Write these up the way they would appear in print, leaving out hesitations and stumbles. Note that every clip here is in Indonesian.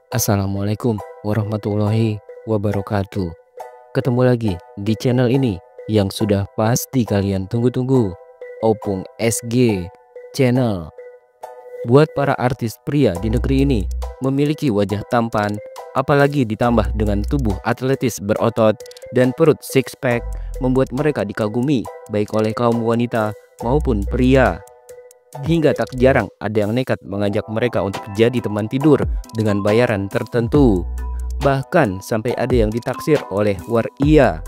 Assalamualaikum warahmatullahi wabarakatuh. Ketemu lagi di channel ini yang sudah pasti kalian tunggu-tunggu, Opung SG Channel. Buat para artis pria di negeri ini, memiliki wajah tampan, apalagi ditambah dengan tubuh atletis berotot dan perut six pack, membuat mereka dikagumi baik oleh kaum wanita maupun pria. Hingga tak jarang ada yang nekat mengajak mereka untuk jadi teman tidur dengan bayaran tertentu. Bahkan sampai ada yang ditaksir oleh waria.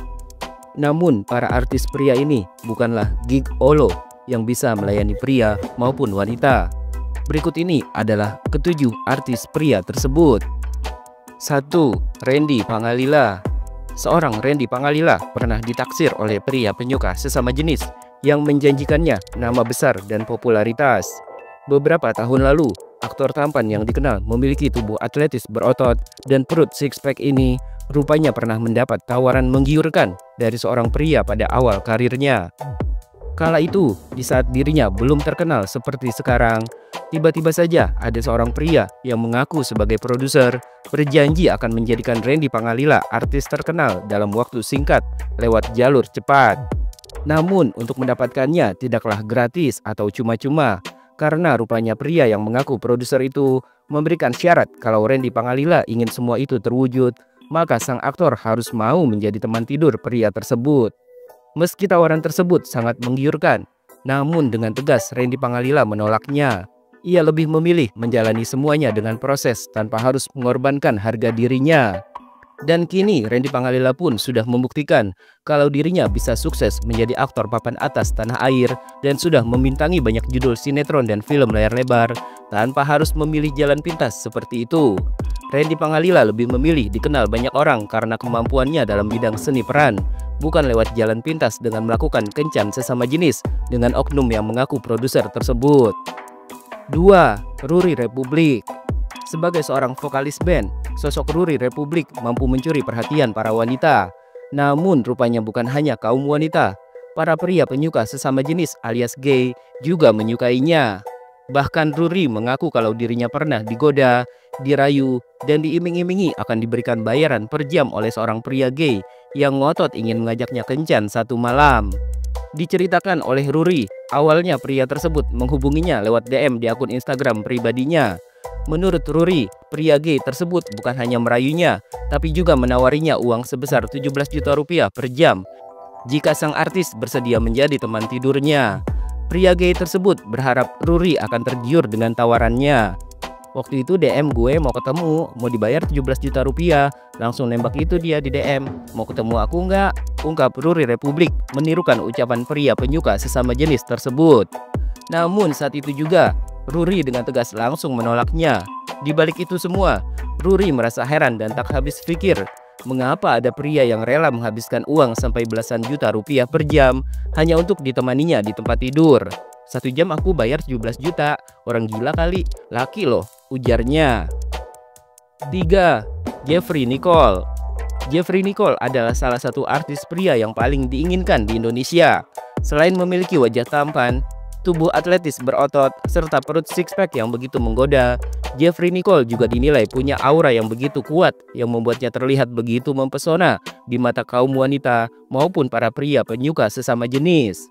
Namun para artis pria ini bukanlah gigolo yang bisa melayani pria maupun wanita. Berikut ini adalah ketujuh artis pria tersebut. 1. Randy Pangalila. Seorang Randy Pangalila pernah ditaksir oleh pria penyuka sesama jenis yang menjanjikannya nama besar dan popularitas. Beberapa tahun lalu, aktor tampan yang dikenal memiliki tubuh atletis berotot dan perut six pack ini rupanya pernah mendapat tawaran menggiurkan dari seorang pria pada awal karirnya. Kala itu, di saat dirinya belum terkenal seperti sekarang, tiba-tiba saja ada seorang pria yang mengaku sebagai produser berjanji akan menjadikan Randy Pangalila artis terkenal dalam waktu singkat lewat jalur cepat. Namun untuk mendapatkannya tidaklah gratis atau cuma-cuma, karena rupanya pria yang mengaku produser itu memberikan syarat kalau Randy Pangalila ingin semua itu terwujud, maka sang aktor harus mau menjadi teman tidur pria tersebut. Meski tawaran tersebut sangat menggiurkan, namun dengan tegas Randy Pangalila menolaknya. Ia lebih memilih menjalani semuanya dengan proses tanpa harus mengorbankan harga dirinya. Dan kini Randy Pangalila pun sudah membuktikan kalau dirinya bisa sukses menjadi aktor papan atas tanah air dan sudah membintangi banyak judul sinetron dan film layar lebar tanpa harus memilih jalan pintas seperti itu. Randy Pangalila lebih memilih dikenal banyak orang karena kemampuannya dalam bidang seni peran, bukan lewat jalan pintas dengan melakukan kencan sesama jenis dengan oknum yang mengaku produser tersebut. 2. Ruri Republik. Sebagai seorang vokalis band, sosok Ruri Republik mampu mencuri perhatian para wanita. Namun rupanya bukan hanya kaum wanita, para pria penyuka sesama jenis alias gay juga menyukainya. Bahkan Ruri mengaku kalau dirinya pernah digoda, dirayu, dan diiming-imingi akan diberikan bayaran per jam oleh seorang pria gay yang ngotot ingin mengajaknya kencan satu malam. Diceritakan oleh Ruri, awalnya pria tersebut menghubunginya lewat DM di akun Instagram pribadinya. Menurut Ruri, pria gay tersebut bukan hanya merayunya, tapi juga menawarinya uang sebesar 17 juta rupiah per jam jika sang artis bersedia menjadi teman tidurnya. Pria gay tersebut berharap Ruri akan tergiur dengan tawarannya. Waktu itu DM gue mau ketemu, mau dibayar 17 juta rupiah. Langsung nembak itu dia di DM, mau ketemu aku nggak? Ungkap Ruri Republik menirukan ucapan pria penyuka sesama jenis tersebut. Namun saat itu juga Ruri dengan tegas langsung menolaknya. Di balik itu semua, Ruri merasa heran dan tak habis pikir, mengapa ada pria yang rela menghabiskan uang sampai belasan juta rupiah per jam hanya untuk ditemaninya di tempat tidur. 1 jam aku bayar 17 juta, orang gila kali, laki loh, ujarnya. 3. Jeffrey Nicole. Jeffrey Nicole adalah salah satu artis pria yang paling diinginkan di Indonesia. Selain memiliki wajah tampan, tubuh atletis berotot, serta perut six pack yang begitu menggoda, Jeffrey Nicole juga dinilai punya aura yang begitu kuat yang membuatnya terlihat begitu mempesona di mata kaum wanita maupun para pria penyuka sesama jenis.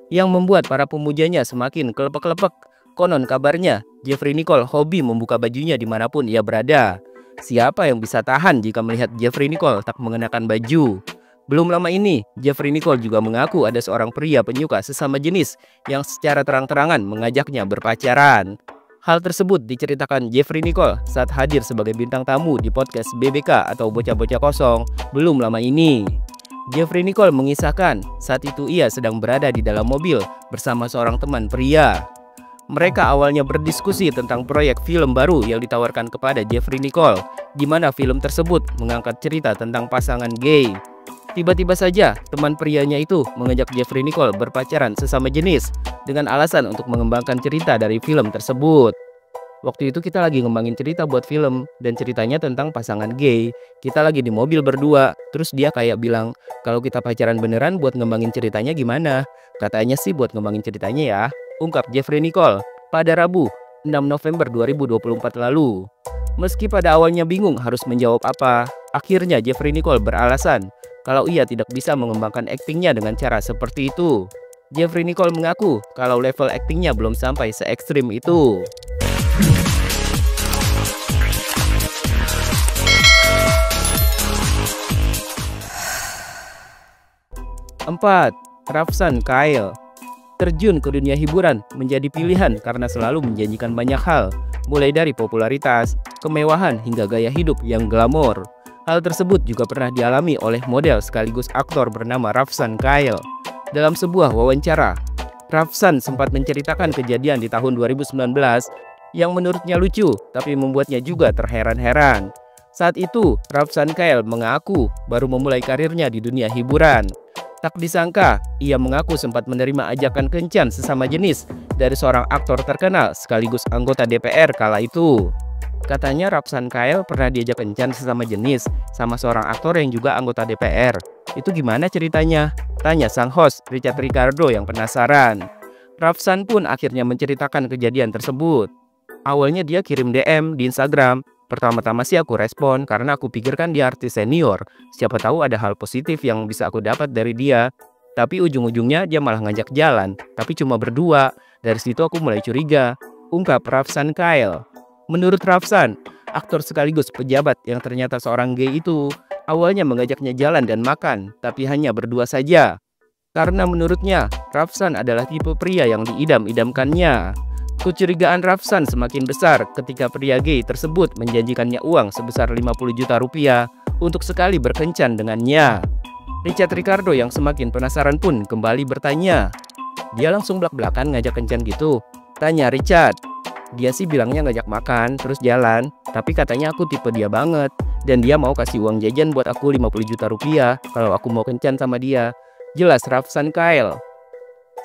Yang membuat para pemujanya semakin kelepek-kelepek. Konon kabarnya, Jeffrey Nicole hobi membuka bajunya dimanapun ia berada. Siapa yang bisa tahan jika melihat Jeffrey Nicole tak mengenakan baju? Belum lama ini, Jeffrey Nicole juga mengaku ada seorang pria penyuka sesama jenis yang secara terang-terangan mengajaknya berpacaran. Hal tersebut diceritakan Jeffrey Nicole saat hadir sebagai bintang tamu di podcast BBK atau Bocah-Bocah Kosong belum lama ini. Jeffrey Nicole mengisahkan saat itu ia sedang berada di dalam mobil bersama seorang teman pria. Mereka awalnya berdiskusi tentang proyek film baru yang ditawarkan kepada Jeffrey Nicole, di mana film tersebut mengangkat cerita tentang pasangan gay. Tiba-tiba saja teman prianya itu mengajak Jeffrey Nicole berpacaran sesama jenis dengan alasan untuk mengembangkan cerita dari film tersebut. Waktu itu kita lagi ngembangin cerita buat film dan ceritanya tentang pasangan gay. Kita lagi di mobil berdua, terus dia kayak bilang, kalau kita pacaran beneran buat ngembangin ceritanya gimana? Katanya sih buat ngembangin ceritanya ya, ungkap Jeffrey Nicole pada Rabu 6 November 2024 lalu. Meski pada awalnya bingung harus menjawab apa, akhirnya Jeffrey Nicole beralasan kalau ia tidak bisa mengembangkan aktingnya dengan cara seperti itu. Jeffrey Nicole mengaku kalau level aktingnya belum sampai se ekstrim itu. 4. Rafsan Kyle. Terjun ke dunia hiburan menjadi pilihan karena selalu menjanjikan banyak hal, mulai dari popularitas, kemewahan hingga gaya hidup yang glamor. Hal tersebut juga pernah dialami oleh model sekaligus aktor bernama Rafsan Kyle. Dalam sebuah wawancara, Rafsan sempat menceritakan kejadian di tahun 2019 yang menurutnya lucu tapi membuatnya juga terheran-heran. Saat itu, Rafsan Kyle mengaku baru memulai karirnya di dunia hiburan. Tak disangka, ia mengaku sempat menerima ajakan kencan sesama jenis dari seorang aktor terkenal sekaligus anggota DPR kala itu. Katanya Rafsan Kyle pernah diajak kencan sesama jenis sama seorang aktor yang juga anggota DPR. Itu gimana ceritanya? Tanya sang host Richard Ricardo yang penasaran. Rafsan pun akhirnya menceritakan kejadian tersebut. Awalnya dia kirim DM di Instagram. Pertama-tama sih aku respon karena aku pikirkan dia artis senior. Siapa tahu ada hal positif yang bisa aku dapat dari dia. Tapi ujung-ujungnya dia malah ngajak jalan, tapi cuma berdua. Dari situ aku mulai curiga, ungkap Rafsan Kyle. Menurut Rafsan, aktor sekaligus pejabat yang ternyata seorang gay itu awalnya mengajaknya jalan dan makan, tapi hanya berdua saja. Karena menurutnya, Rafsan adalah tipe pria yang diidam-idamkannya. Kecurigaan Rafsan semakin besar ketika pria gay tersebut menjanjikannya uang sebesar 50 juta rupiah untuk sekali berkencan dengannya. Richard Ricardo yang semakin penasaran pun kembali bertanya, "Dia langsung belak-belakan ngajak kencan gitu?" Tanya Richard. "Dia sih bilangnya ngajak makan terus jalan, tapi katanya aku tipe dia banget dan dia mau kasih uang jajan buat aku 50 juta rupiah kalau aku mau kencan sama dia," jelas Rafsan Kyle.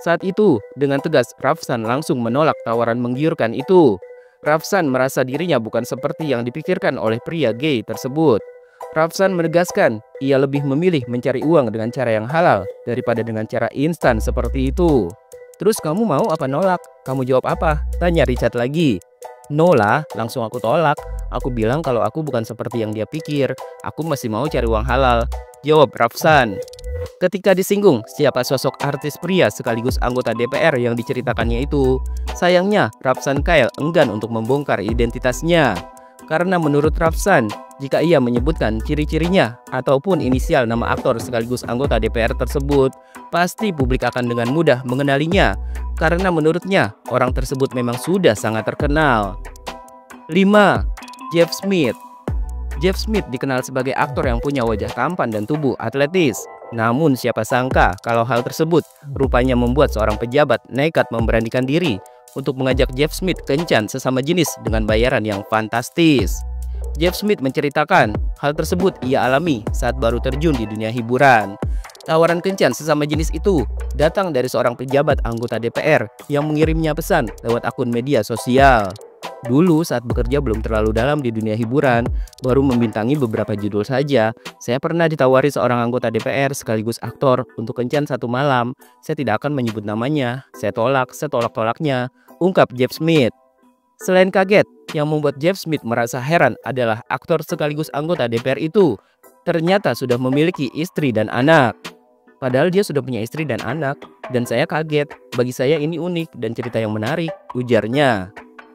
Saat itu, dengan tegas Rafsan langsung menolak tawaran menggiurkan itu. Rafsan merasa dirinya bukan seperti yang dipikirkan oleh pria gay tersebut. Rafsan menegaskan ia lebih memilih mencari uang dengan cara yang halal daripada dengan cara instan seperti itu. "Terus kamu mau apa nolak? Kamu jawab apa?" Tanya Richard lagi. "Nolak, langsung aku tolak. Aku bilang kalau aku bukan seperti yang dia pikir. Aku masih mau cari uang halal," jawab Rafsan. Ketika disinggung siapa sosok artis pria sekaligus anggota DPR yang diceritakannya itu, sayangnya Rafsan Kyle enggan untuk membongkar identitasnya. Karena menurut Rafsan, jika ia menyebutkan ciri-cirinya ataupun inisial nama aktor sekaligus anggota DPR tersebut, pasti publik akan dengan mudah mengenalinya. Karena menurutnya, orang tersebut memang sudah sangat terkenal. 5. Jeff Smith. Jeff Smith dikenal sebagai aktor yang punya wajah tampan dan tubuh atletis. Namun siapa sangka kalau hal tersebut rupanya membuat seorang pejabat nekat memberanikan diri untuk mengajak Jeff Smith kencan sesama jenis dengan bayaran yang fantastis. Jeff Smith menceritakan hal tersebut ia alami saat baru terjun di dunia hiburan. Tawaran kencan sesama jenis itu datang dari seorang pejabat anggota DPR yang mengirimnya pesan lewat akun media sosial. Dulu saat bekerja belum terlalu dalam di dunia hiburan, baru membintangi beberapa judul saja. Saya pernah ditawari seorang anggota DPR sekaligus aktor untuk kencan satu malam. Saya tidak akan menyebut namanya. Saya tolak-tolaknya, ungkap Jeff Smith. Selain kaget, yang membuat Jeff Smith merasa heran adalah aktor sekaligus anggota DPR itu ternyata sudah memiliki istri dan anak. Padahal dia sudah punya istri dan anak, dan saya kaget. Bagi saya ini unik dan cerita yang menarik, ujarnya.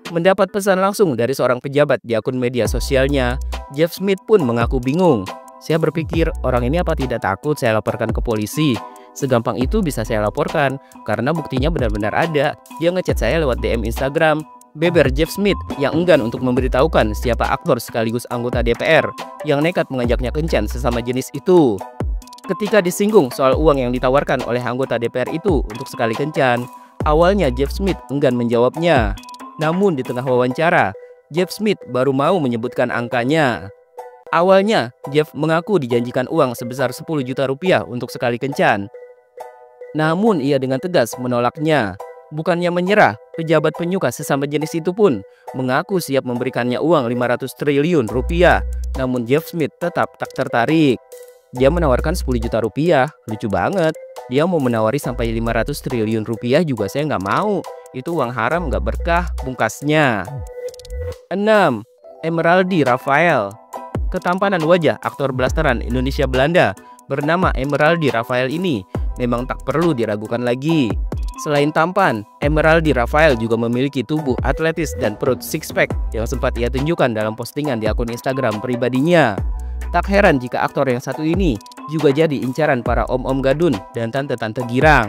Mendapat pesan langsung dari seorang pejabat di akun media sosialnya, Jeff Smith pun mengaku bingung. "Saya berpikir orang ini apa tidak takut saya laporkan ke polisi? Segampang itu bisa saya laporkan karena buktinya benar-benar ada. Dia ngechat saya lewat DM Instagram," beber Jeff Smith yang enggan untuk memberitahukan siapa aktor sekaligus anggota DPR yang nekat mengajaknya kencan sesama jenis itu. Ketika disinggung soal uang yang ditawarkan oleh anggota DPR itu untuk sekali kencan, awalnya Jeff Smith enggan menjawabnya. Namun di tengah wawancara, Jeff Smith baru mau menyebutkan angkanya. Awalnya, Jeff mengaku dijanjikan uang sebesar 10 juta rupiah untuk sekali kencan. Namun ia dengan tegas menolaknya. Bukannya menyerah, pejabat penyuka sesama jenis itu pun mengaku siap memberikannya uang 500 triliun rupiah. Namun Jeff Smith tetap tak tertarik. Dia menawarkan 10 juta rupiah, lucu banget. Dia mau menawari sampai 500 triliun rupiah juga saya nggak mau. Itu uang haram nggak berkah, pungkasnya. 6. Emeraldi Rafael. Ketampanan wajah aktor blasteran Indonesia Belanda bernama Emeraldi Rafael ini memang tak perlu diragukan lagi. Selain tampan, Emeraldi Rafael juga memiliki tubuh atletis dan perut six pack yang sempat ia tunjukkan dalam postingan di akun Instagram pribadinya. Tak heran jika aktor yang satu ini juga jadi incaran para om-om gadun dan tante-tante girang.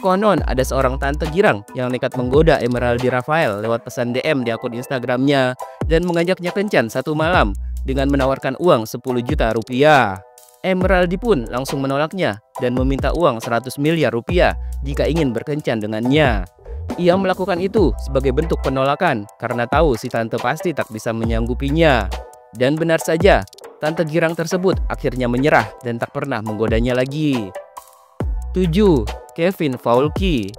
Konon ada seorang tante girang yang nekat menggoda Emeraldi Rafael lewat pesan DM di akun Instagramnya dan mengajaknya kencan satu malam dengan menawarkan uang 10 juta rupiah. Emeraldi pun langsung menolaknya dan meminta uang 100 miliar rupiah jika ingin berkencan dengannya. Ia melakukan itu sebagai bentuk penolakan karena tahu si tante pasti tak bisa menyanggupinya. Dan benar saja, tante girang tersebut akhirnya menyerah dan tak pernah menggodanya lagi. 7. Kevin Faulky.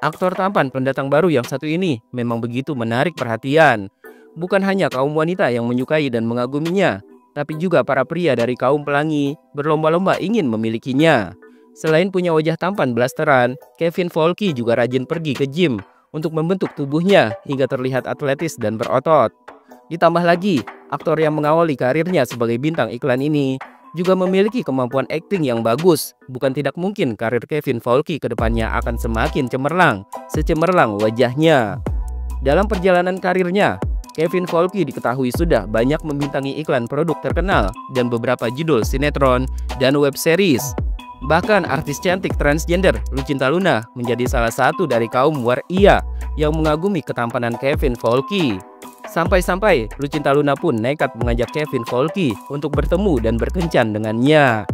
Aktor tampan pendatang baru yang satu ini memang begitu menarik perhatian. Bukan hanya kaum wanita yang menyukai dan mengaguminya, tapi juga para pria dari kaum pelangi berlomba-lomba ingin memilikinya. Selain punya wajah tampan blasteran, Kevin Faulky juga rajin pergi ke gym untuk membentuk tubuhnya hingga terlihat atletis dan berotot. Ditambah lagi, aktor yang mengawali karirnya sebagai bintang iklan ini juga memiliki kemampuan akting yang bagus. Bukan tidak mungkin karir Kevin Faulky ke depannya akan semakin cemerlang, secemerlang wajahnya. Dalam perjalanan karirnya, Kevin Faulky diketahui sudah banyak membintangi iklan produk terkenal dan beberapa judul sinetron dan web series. Bahkan artis cantik transgender Lucinta Luna menjadi salah satu dari kaum waria yang mengagumi ketampanan Kevin Faulky. Sampai-sampai Lucinta Luna pun nekat mengajak Kevin Faulky untuk bertemu dan berkencan dengannya.